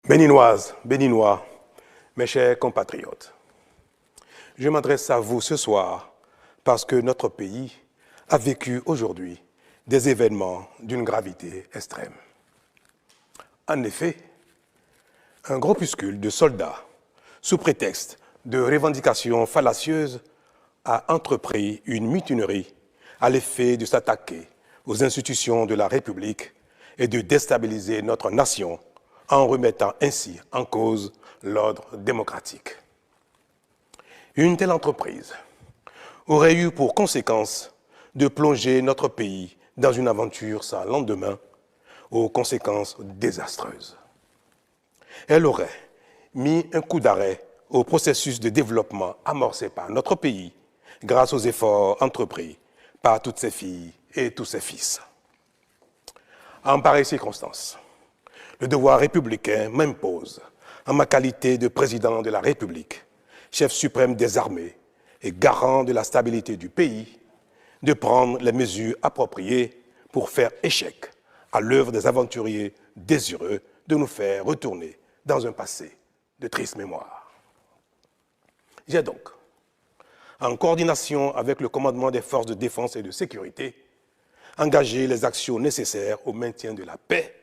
Béninoises, Béninois, mes chers compatriotes, je m'adresse à vous ce soir parce que notre pays a vécu aujourd'hui des événements d'une gravité extrême. En effet, un groupuscule de soldats, sous prétexte de revendications fallacieuses, a entrepris une mutinerie à l'effet de s'attaquer aux institutions de la République et de déstabiliser notre nation en remettant ainsi en cause l'ordre démocratique. Une telle entreprise aurait eu pour conséquence de plonger notre pays dans une aventure sans lendemain, aux conséquences désastreuses. Elle aurait mis un coup d'arrêt au processus de développement amorcé par notre pays grâce aux efforts entrepris par toutes ses filles et tous ses fils. En pareille circonstance, le devoir républicain m'impose, en ma qualité de président de la République, chef suprême des armées et garant de la stabilité du pays, de prendre les mesures appropriées pour faire échec à l'œuvre des aventuriers désireux de nous faire retourner dans un passé de triste mémoire. J'ai donc, en coordination avec le commandement des forces de défense et de sécurité, engagé les actions nécessaires au maintien de la paix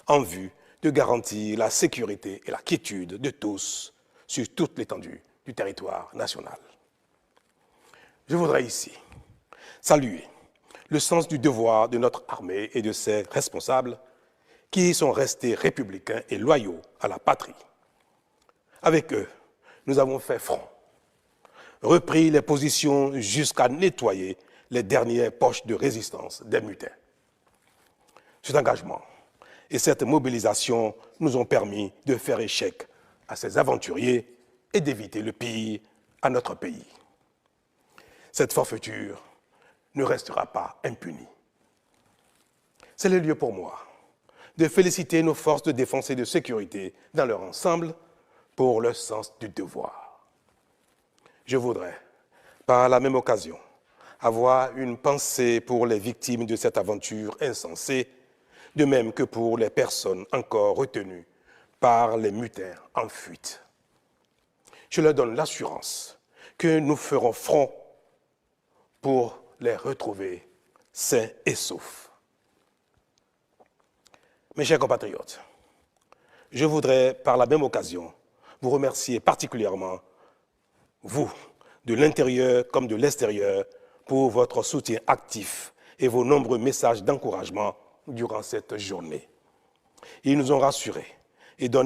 en vue de garantir la sécurité et la quiétude de tous sur toute l'étendue du territoire national. Je voudrais ici saluer le sens du devoir de notre armée et de ses responsables qui sont restés républicains et loyaux à la patrie. Avec eux, nous avons fait front, repris les positions jusqu'à nettoyer les dernières poches de résistance des mutins. Cet engagement et cette mobilisation nous ont permis de faire échec à ces aventuriers et d'éviter le pire à notre pays. Cette forfaiture ne restera pas impunie. C'est le lieu pour moi de féliciter nos forces de défense et de sécurité dans leur ensemble pour leur sens du devoir. Je voudrais, par la même occasion, avoir une pensée pour les victimes de cette aventure insensée, de même que pour les personnes encore retenues par les mutins en fuite. Je leur donne l'assurance que nous ferons front pour les retrouver sains et saufs. Mes chers compatriotes, je voudrais par la même occasion vous remercier particulièrement, vous, de l'intérieur comme de l'extérieur, pour votre soutien actif et vos nombreux messages d'encouragement durant cette journée. Ils nous ont rassurés et donné